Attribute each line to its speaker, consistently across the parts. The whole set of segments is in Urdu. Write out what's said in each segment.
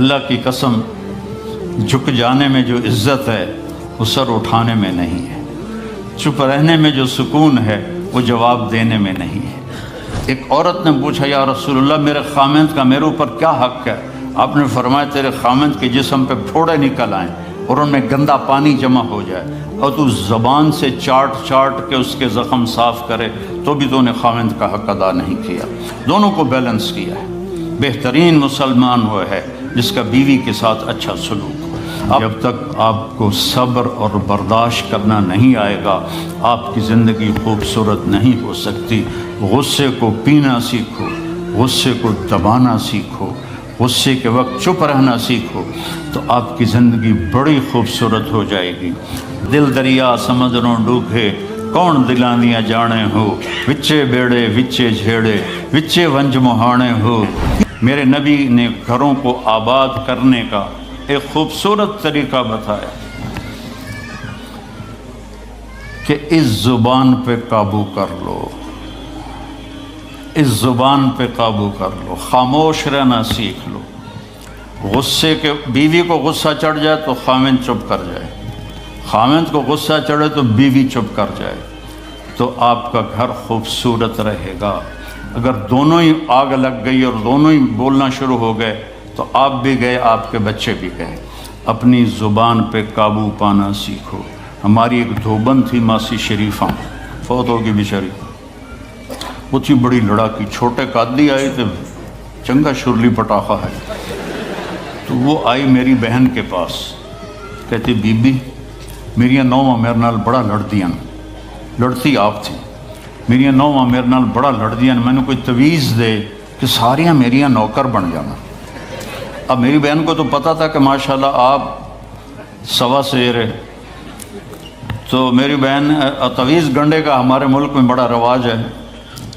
Speaker 1: اللہ کی قسم جھک جانے میں جو عزت ہے وہ سر اٹھانے میں نہیں ہے، چپ رہنے میں جو سکون ہے وہ جواب دینے میں نہیں ہے۔ ایک عورت نے پوچھا یا رسول اللہ میرے خامند کا میرے اوپر کیا حق ہے؟ آپ نے فرمایا تیرے خامند کے جسم پہ پھوڑے نکل آئیں اور ان میں گندا پانی جمع ہو جائے اور تو زبان سے چاٹ کے اس کے زخم صاف کرے تو بھی تو نے خامند کا حق ادا نہیں کیا۔ دونوں کو بیلنس کیا ہے۔ بہترین مسلمان وہ ہے جس کا بیوی کے ساتھ اچھا سلوک ہو۔ جب تک آپ کو صبر اور برداشت کرنا نہیں آئے گا آپ کی زندگی خوبصورت نہیں ہو سکتی۔ غصے کو پینا سیکھو، غصے کو دبانا سیکھو، غصے کے وقت چپ رہنا سیکھو تو آپ کی زندگی بڑی خوبصورت ہو جائے گی۔ دل دریا سمندروں ڈوبے کون دلاندیاں جانے ہو، وچے بیڑے وچے جھیڑے وچے ونج مہانے ہو۔ میرے نبی نے گھروں کو آباد کرنے کا ایک خوبصورت طریقہ بتایا کہ اس زبان پہ قابو کر لو، اس زبان پہ قابو کر لو، خاموش رہنا سیکھ لو۔ غصے کے بیوی کو غصہ چڑھ جائے تو خامند چپ کر جائے، خامند کو غصہ چڑھے تو بیوی چپ کر جائے تو آپ کا گھر خوبصورت رہے گا۔ اگر دونوں ہی آگ لگ گئی اور دونوں ہی بولنا شروع ہو گئے تو آپ بھی گئے، آپ کے بچے بھی گئے۔ اپنی زبان پہ قابو پانا سیکھو۔ ہماری ایک دھوبن تھی ماسی شریفہ، فوت ہوگی بیچاری، وہ تھی بڑی لڑاکی، چھوٹے قادی آئے تھے، چنگا شرلی پٹاخہ ہے، تو وہ آئی میری بہن کے پاس، کہتی بی بی میریاں نوواں میرے نال بڑا لڑدیاں، لڑتی آپ تھی، میریاں نوواں میرے نال بڑا لڑدیاں، میں نے کوئی تویز دے کہ ساریاں میریاں نوکر بن جانا۔ اب میری بہن کو تو پتہ تھا کہ ماشاءاللہ آپ سوا سیر ہے، تو میری بہن تویز گنڈے کا ہمارے ملک میں بڑا رواج ہے،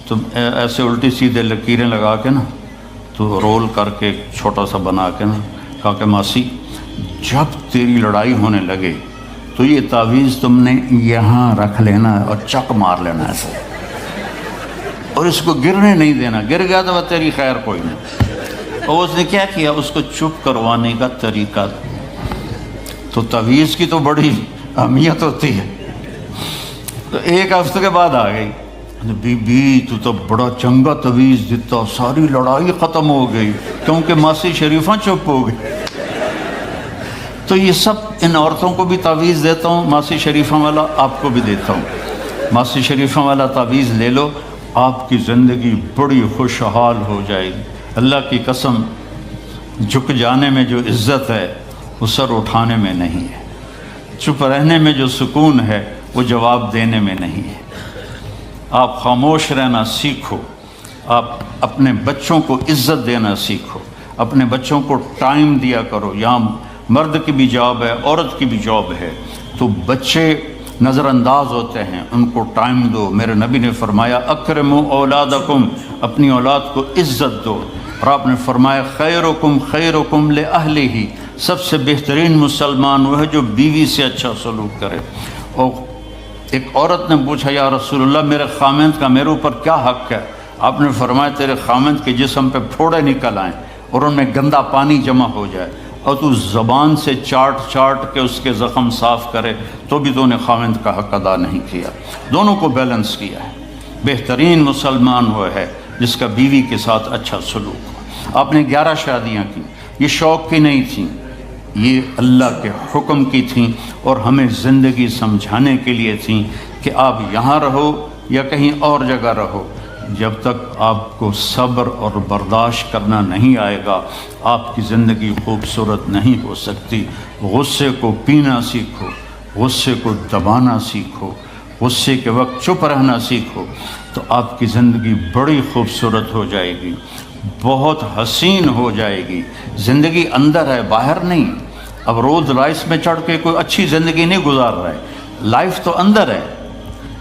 Speaker 1: تو ایسے الٹی سیدھے لکیریں لگا کے نا تو رول کر کے چھوٹا سا بنا کے نا کہا کہ ماسی جب تیری لڑائی ہونے لگے تو یہ تعویذ تم نے یہاں رکھ لینا اور چک مار لینا ایسے، اور اس کو گرنے نہیں دینا، گر گیا تو وہ تیری خیر کوئی نہیں۔ اور اس نے کیا کیا، اس کو چپ کروانے کا طریقہ، تو تعویذ کی تو بڑی اہمیت ہوتی ہے۔ تو ایک ہفتے کے بعد آ گئی، بی بی تو بڑا چنگا تویز دیتا، ساری لڑائی ختم ہو گئی کیونکہ ماسی شریفہ چپ ہو گئی۔ تو یہ سب ان عورتوں کو بھی تعویذ دیتا ہوں، ماسی شریفہ والا آپ کو بھی دیتا ہوں، ماسی شریفہ والا تعویذ لے لو، آپ کی زندگی بڑی خوشحال ہو جائے گی۔ اللہ کی قسم جھک جانے میں جو عزت ہے وہ سر اٹھانے میں نہیں ہے، چپ رہنے میں جو سکون ہے وہ جواب دینے میں نہیں ہے۔ آپ خاموش رہنا سیکھو، آپ اپنے بچوں کو عزت دینا سیکھو، اپنے بچوں کو ٹائم دیا کرو۔ یہاں مرد کی بھی جاب ہے، عورت کی بھی جاب ہے، تو بچے نظر انداز ہوتے ہیں، ان کو ٹائم دو۔ میرے نبی نے فرمایا اکرموا اولادکم، اپنی اولاد کو عزت دو، اور آپ نے فرمایا خیرکم خیرکم لأہلہ، سب سے بہترین مسلمان وہ ہے جو بیوی سے اچھا سلوک کرے۔ اور ایک عورت نے پوچھا یا رسول اللہ میرے خامند کا میرے اوپر کیا حق ہے؟ آپ نے فرمایا تیرے خامند کے جسم پہ پھوڑے نکل آئیں اور ان میں گندا پانی جمع ہو جائے اور تو زبان سے چاٹ کے اس کے زخم صاف کرے تو بھی تو نے خامند کا حق ادا نہیں کیا۔ دونوں کو بیلنس کیا ہے۔ بہترین مسلمان وہ ہے جس کا بیوی کے ساتھ اچھا سلوک ہو۔ آپ نے 11 شادیاں کی، یہ شوق کی نہیں تھیں، یہ اللہ کے حکم کی تھیں اور ہمیں زندگی سمجھانے کے لیے تھیں کہ آپ یہاں رہو یا کہیں اور جگہ رہو، جب تک آپ کو صبر اور برداشت کرنا نہیں آئے گا آپ کی زندگی خوبصورت نہیں ہو سکتی۔ غصے کو پینا سیکھو، غصے کو دبانا سیکھو، غصے کے وقت چپ رہنا سیکھو تو آپ کی زندگی بڑی خوبصورت ہو جائے گی، بہت حسین ہو جائے گی۔ زندگی اندر ہے، باہر نہیں۔ اب رولز رائس میں چڑھ کے کوئی اچھی زندگی نہیں گزار رہا ہے، لائف تو اندر ہے۔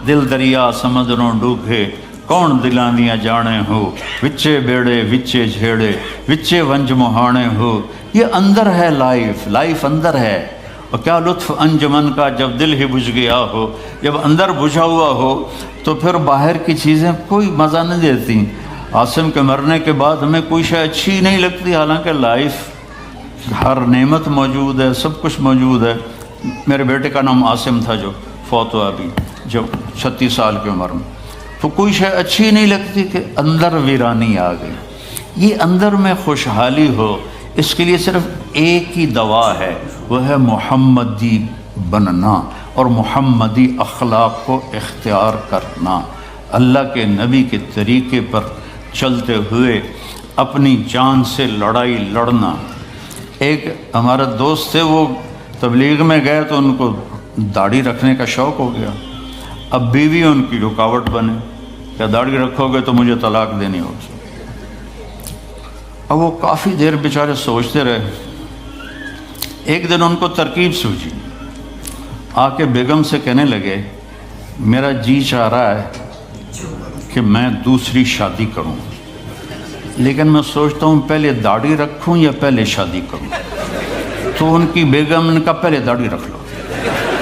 Speaker 1: دل دریا سمندروں ڈوبے کون دلاندیاں جانے ہو، وچے بیڑے وچے جھیڑے وچے ونج مہانے ہو۔ یہ اندر ہے، لائف اندر ہے۔ اور کیا لطف انجمن کا جب دل ہی بجھ گیا ہو، جب اندر بجھا ہوا ہو تو پھر باہر کی چیزیں کوئی مزہ نہیں دیتی۔ عاصم کے مرنے کے بعد ہمیں کوئی شے اچھی نہیں لگتی، حالانکہ لائف ہر نعمت موجود ہے، سب کچھ موجود ہے۔ میرے بیٹے کا نام عاصم تھا جو فوت ہوا ابھی جب 36 سال کی عمر میں، تو کوئی شے اچھی نہیں لگتی کہ اندر ویرانی آ گئی۔ یہ اندر میں خوشحالی ہو، اس کے لیے صرف ایک ہی دوا ہے، وہ ہے محمدی بننا اور محمدی اخلاق کو اختیار کرنا، اللہ کے نبی کے طریقے پر چلتے ہوئے اپنی جان سے لڑائی لڑنا۔ ایک ہمارا دوست تھے، وہ تبلیغ میں گئے تو ان کو داڑھی رکھنے کا شوق ہو گیا، اب بیوی ان کی رکاوٹ بنے، کیا داڑھی رکھو گے تو مجھے طلاق دینی ہوگی۔ اب وہ کافی دیر بیچارے سوچتے رہے، ایک دن ان کو ترکیب سوچی، آ کے بیگم سے کہنے لگے میرا جی چاہ رہا ہے کہ میں دوسری شادی کروں، لیکن میں سوچتا ہوں پہلے داڑھی رکھوں یا پہلے شادی کروں۔ تو ان کی بیگم نے کہا پہلے داڑھی رکھ لو،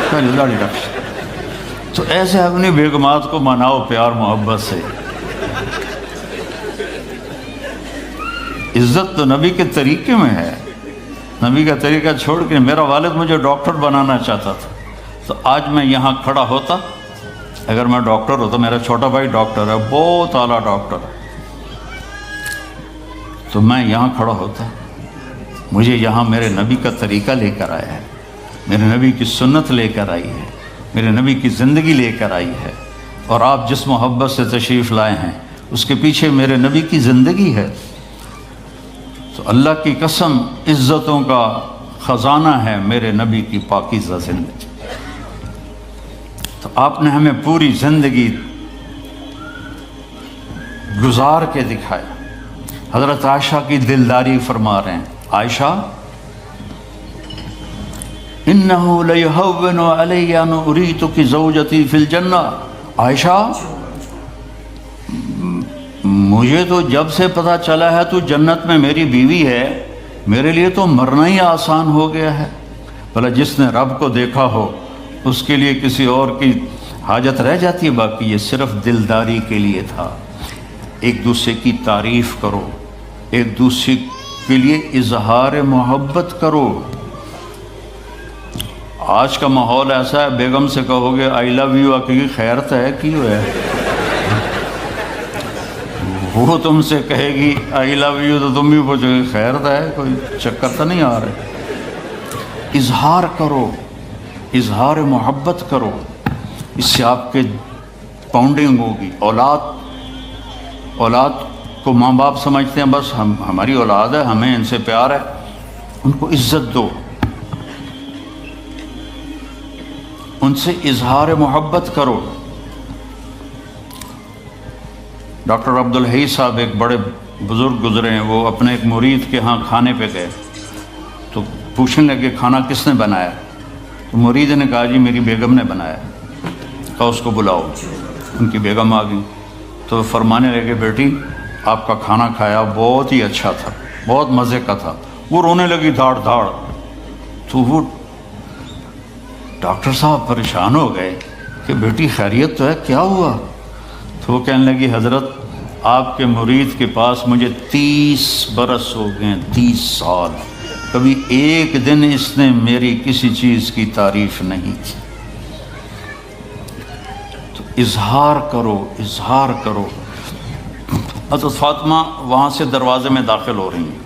Speaker 1: پہلے داڑھی رکھ لو۔ تو ایسے اپنی بیگمات کو مناؤ پیار محبت سے۔ عزت تو نبی کے طریقے میں ہے، نبی کا طریقہ چھوڑ کے میرا والد مجھے ڈاکٹر بنانا چاہتا تھا، تو آج میں یہاں کھڑا ہوتا، اگر میں ڈاکٹر ہوتا، میرا چھوٹا بھائی ڈاکٹر ہے، بہت اعلیٰ ڈاکٹر ہے، تو میں یہاں کھڑا ہوتا۔ مجھے یہاں میرے نبی کا طریقہ لے کر آیا ہے، میرے نبی کی سنت لے کر آئی ہے، میرے نبی کی زندگی لے کر آئی ہے، اور آپ جس محبت سے تشریف لائے ہیں اس کے پیچھے میرے نبی کی زندگی ہے۔ تو اللہ کی قسم عزتوں کا خزانہ ہے میرے نبی کی پاکیزہ زندگی۔ تو آپ نے ہمیں پوری زندگی گزار کے دکھایا۔ حضرت عائشہ کی دلداری فرما رہے ہیں، عائشہ انہو لیہون علی ان اریتک زوجتی فی الجنہ، عائشہ مجھے تو جب سے پتہ چلا ہے تو جنت میں میری بیوی ہے، میرے لیے تو مرنا ہی آسان ہو گیا ہے۔ بھلا جس نے رب کو دیکھا ہو اس کے لیے کسی اور کی حاجت رہ جاتی ہے؟ باقی یہ صرف دلداری کے لیے تھا۔ ایک دوسرے کی تعریف کرو، ایک دوسرے کے لیے اظہار محبت کرو۔ آج کا ماحول ایسا ہے، بیگم سے کہو گے آئی لو یو، کی خیر تو ہے کیوں ہے، وہ تم سے کہے گی آئی لو یو تو تم بھی پوچھو گے خیر تو ہے، کوئی چکر تو نہیں آ رہے۔ اظہار کرو، اظہار محبت کرو، اس سے آپ کے پاؤنڈنگ ہوگی۔ اولاد کو ماں باپ سمجھتے ہیں بس ہماری اولاد ہے، ہمیں ان سے پیار ہے، ان کو عزت دو، ان سے اظہار محبت کرو۔ ڈاکٹر عبدالحی صاحب ایک بڑے بزرگ گزرے ہیں، وہ اپنے ایک مرید کے ہاں کھانے پہ گئے تو پوچھنے لگے کھانا کس نے بنایا؟ تو مرید نے کہا جی میری بیگم نے بنایا۔ کہا اس کو بلاؤ۔ ان کی بیگم آ گئی تو فرمانے لگے بیٹی آپ کا کھانا کھایا بہت ہی اچھا تھا، بہت مزے کا تھا۔ وہ رونے لگی دھاڑ دھاڑ۔ تو وہ ڈاکٹر صاحب پریشان ہو گئے کہ بیٹی خیریت تو ہے، کیا ہوا؟ تو وہ کہنے لگی حضرت آپ کے مرید کے پاس مجھے 30 برس ہو گئے، 30 سال، کبھی ایک دن اس نے میری کسی چیز کی تعریف نہیں کی۔ تو اظہار کرو، اظہار کرو۔ حضرت فاطمہ وہاں سے دروازے میں داخل ہو رہی ہیں،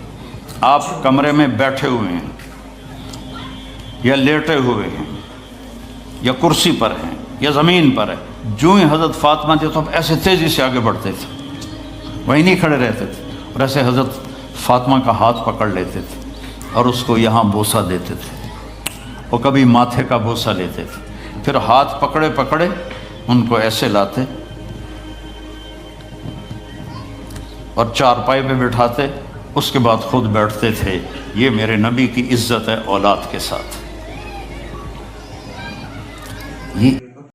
Speaker 1: آپ کمرے میں بیٹھے ہوئے ہیں یا لیٹے ہوئے ہیں یا کرسی پر ہیں یا زمین پر ہے، جو ہی حضرت فاطمہ تھے تو ایسے تیزی سے آگے بڑھتے تھے، وہیں نہیں کھڑے رہتے تھے، اور ایسے حضرت فاطمہ کا ہاتھ پکڑ لیتے تھے اور اس کو یہاں بوسہ دیتے تھے، اور کبھی ماتھے کا بوسہ لیتے تھے، پھر ہاتھ پکڑے پکڑے ان کو ایسے لاتے اور چارپائی پہ بٹھاتے، اس کے بعد خود بیٹھتے تھے۔ یہ میرے نبی کی عزت ہے اولاد کے ساتھ۔